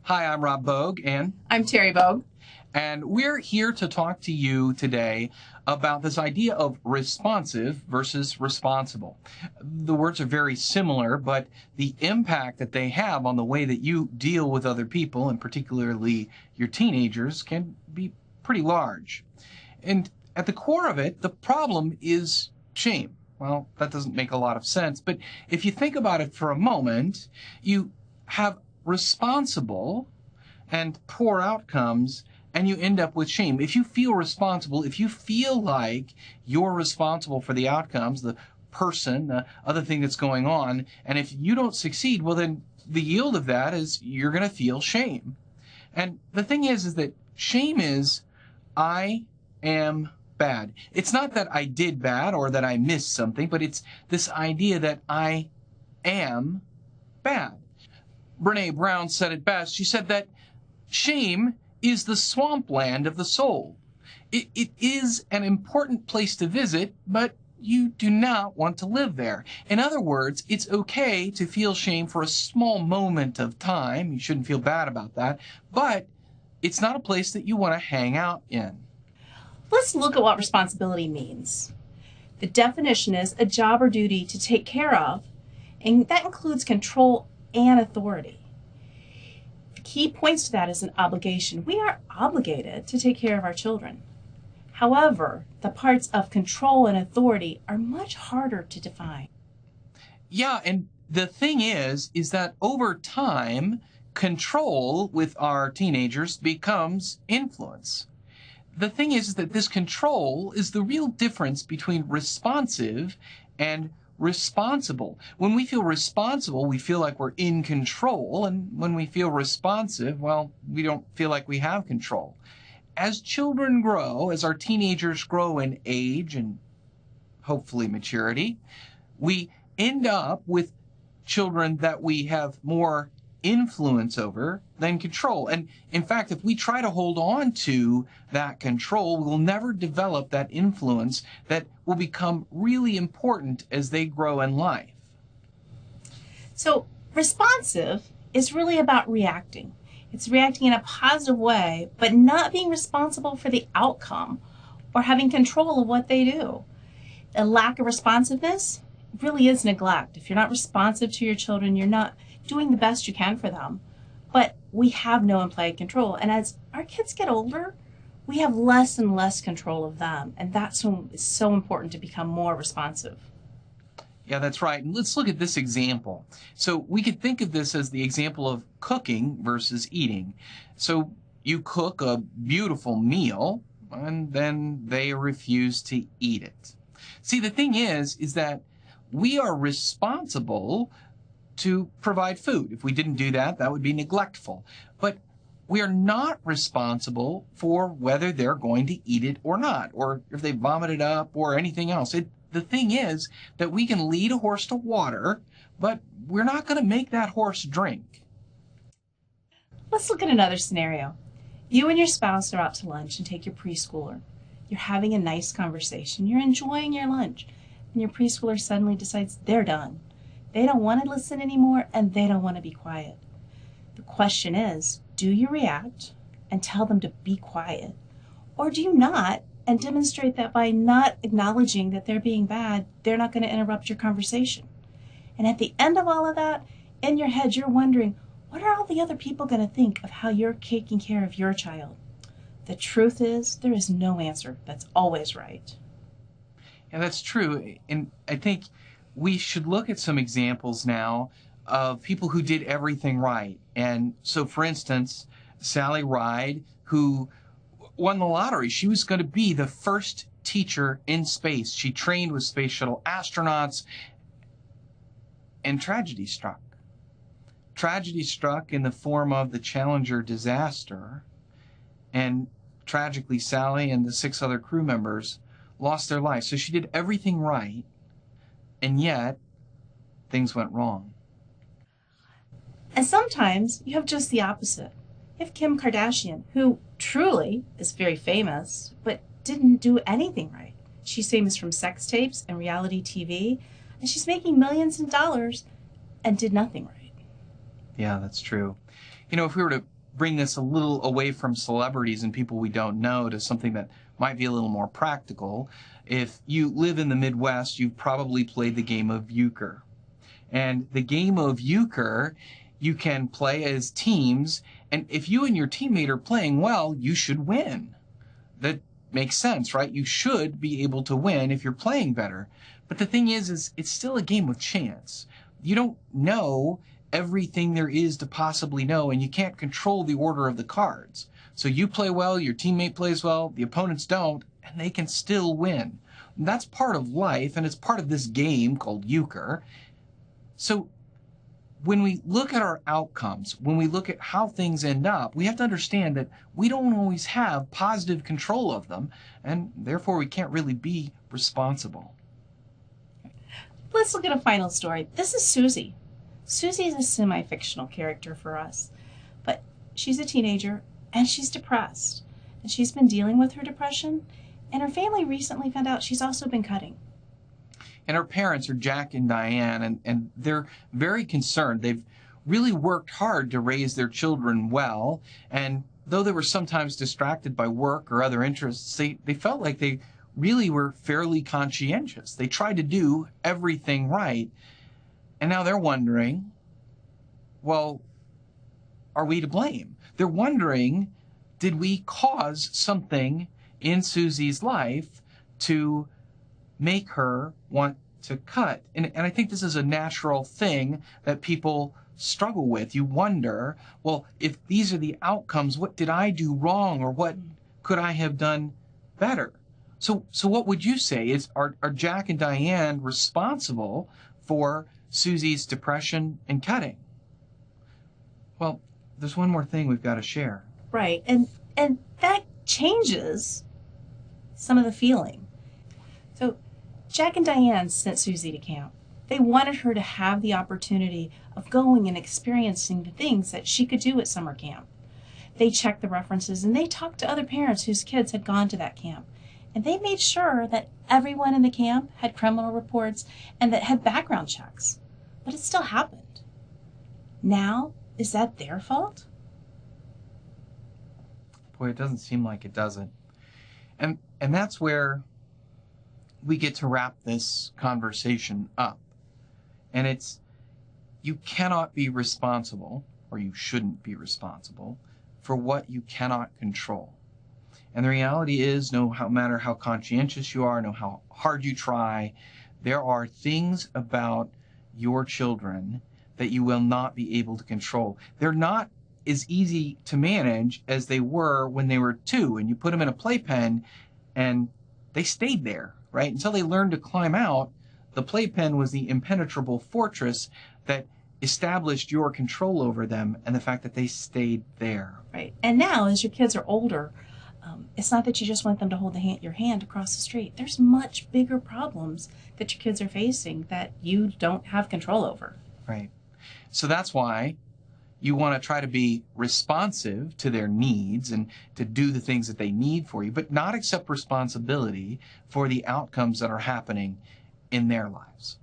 Hi, I'm Rob Bogue, I'm Terry Bogue. and we're here to talk to you today about this idea of responsive versus responsible. The words are very similar, but the impact that they have on the way that you deal with other people, and particularly your teenagers, can be pretty large. And at the core of it, the problem is shame. Well, that doesn't make a lot of sense, but if you think about it for a moment, you have responsible and poor outcomes, and you end up with shame. If you feel responsible, if you feel like you're responsible for the outcomes, the person, the other thing that's going on, and if you don't succeed, well, then the yield of that is you're going to feel shame. And the thing is that shame is, I am bad. It's not that I did bad or that I missed something, but it's this idea that I am bad. Brene Brown said it best. She said that shame is the swampland of the soul. It is an important place to visit, but you do not want to live there. In other words, it's okay to feel shame for a small moment of time. You shouldn't feel bad about that, but it's not a place that you want to hang out in. Let's look at what responsibility means. The definition is a job or duty to take care of, and that includes control and authority. The key points to that is an obligation. We are obligated to take care of our children. However, the parts of control and authority are much harder to define. Yeah, and the thing is that over time, control with our teenagers becomes influence. The thing is that this control is the real difference between responsive and responsible. When we feel responsible, we feel like we're in control. And when we feel responsive, well, we don't feel like we have control. As children grow, as our teenagers grow in age and hopefully maturity, we end up with children that we have more influence over than control. And in fact, if we try to hold on to that control, we'll never develop that influence that will become really important as they grow in life. So, responsive is really about reacting. It's reacting in a positive way, but not being responsible for the outcome or having control of what they do. A lack of responsiveness really is neglect. If you're not responsive to your children, you're not doing the best you can for them. But we have no implied control. And as our kids get older, we have less and less control of them. And that's when it's so important to become more responsive. Yeah, that's right. And let's look at this example. So we could think of this as the example of cooking versus eating. So you cook a beautiful meal and then they refuse to eat it. See, the thing is that we are responsible to provide food. If we didn't do that, that would be neglectful. But we are not responsible for whether they're going to eat it or not, or if they vomit it up or anything else. The thing is that we can lead a horse to water, but we're not going to make that horse drink. Let's look at another scenario. You and your spouse are out to lunch and take your preschooler. You're having a nice conversation. You're enjoying your lunch. And your preschooler suddenly decides they're done. They don't want to listen anymore and they don't want to be quiet. The question is, do you react and tell them to be quiet? Or do you not and demonstrate that by not acknowledging that they're being bad, they're not going to interrupt your conversation? And at the end of all of that, in your head, you're wondering, what are all the other people going to think of how you're taking care of your child? The truth is, there is no answer that's always right. And that's true. And I think we should look at some examples now of people who did everything right. And so, for instance, Sally Ride, who won the lottery, she was going to be the first teacher in space. She trained with space shuttle astronauts, and tragedy struck. Tragedy struck in the form of the Challenger disaster. And tragically, Sally and the 6 other crew members lost their lives. So she did everything right, and yet things went wrong. And sometimes you have just the opposite. You have Kim Kardashian, who truly is very famous, but didn't do anything right. She's famous from sex tapes and reality TV, and she's making millions of dollars and did nothing right. Yeah, that's true. You know, if we were to bring this a little away from celebrities and people we don't know to something that might be a little more practical. If you live in the Midwest, you've probably played the game of euchre. And the game of euchre, you can play as teams, and if you and your teammate are playing well, you should win. That makes sense, right? You should be able to win if you're playing better. But the thing is it's still a game of chance. You don't know everything there is to possibly know, and you can't control the order of the cards. So you play well, your teammate plays well, the opponents don't, and they can still win. And that's part of life, and it's part of this game called euchre. So when we look at our outcomes, when we look at how things end up, we have to understand that we don't always have positive control of them, and therefore we can't really be responsible. Let's look at a final story. This is Susie. Susie is a semi-fictional character for us, but she's a teenager and she's depressed, and she's been dealing with her depression, and her family recently found out she's also been cutting. And her parents are Jack and Diane, and they're very concerned. They've really worked hard to raise their children well, and though they were sometimes distracted by work or other interests, they felt like they really were fairly conscientious. They tried to do everything right, and now they're wondering, well, are we to blame? They're wondering, did we cause something in Susie's life to make her want to cut? And I think this is a natural thing that people struggle with. You wonder, well, if these are the outcomes, what did I do wrong, or what could I have done better? So what would you say? Are Jack and Diane responsible for Susie's depression and cutting? Well, there's one more thing we've got to share. Right, and that changes some of the feeling. So Jack and Diane sent Susie to camp. They wanted her to have the opportunity of going and experiencing the things that she could do at summer camp. They checked the references and they talked to other parents whose kids had gone to that camp. And they made sure that everyone in the camp had criminal reports and that had background checks. But it still happened. Now, is that their fault? Boy, it doesn't seem like it, does it? And that's where we get to wrap this conversation up. And it's, you cannot be responsible, or you shouldn't be responsible, for what you cannot control. And the reality is, no matter how conscientious you are, no how hard you try, there are things about your children that you will not be able to control. They're not as easy to manage as they were when they were 2, and you put them in a playpen and they stayed there, right? Until they learned to climb out. The playpen was the impenetrable fortress that established your control over them, and the fact that they stayed there. Right. And now, as your kids are older, it's not that you just want them to hold your hand across the street. There's much bigger problems that your kids are facing that you don't have control over. Right. So that's why you want to try to be responsive to their needs and to do the things that they need for you, but not accept responsibility for the outcomes that are happening in their lives.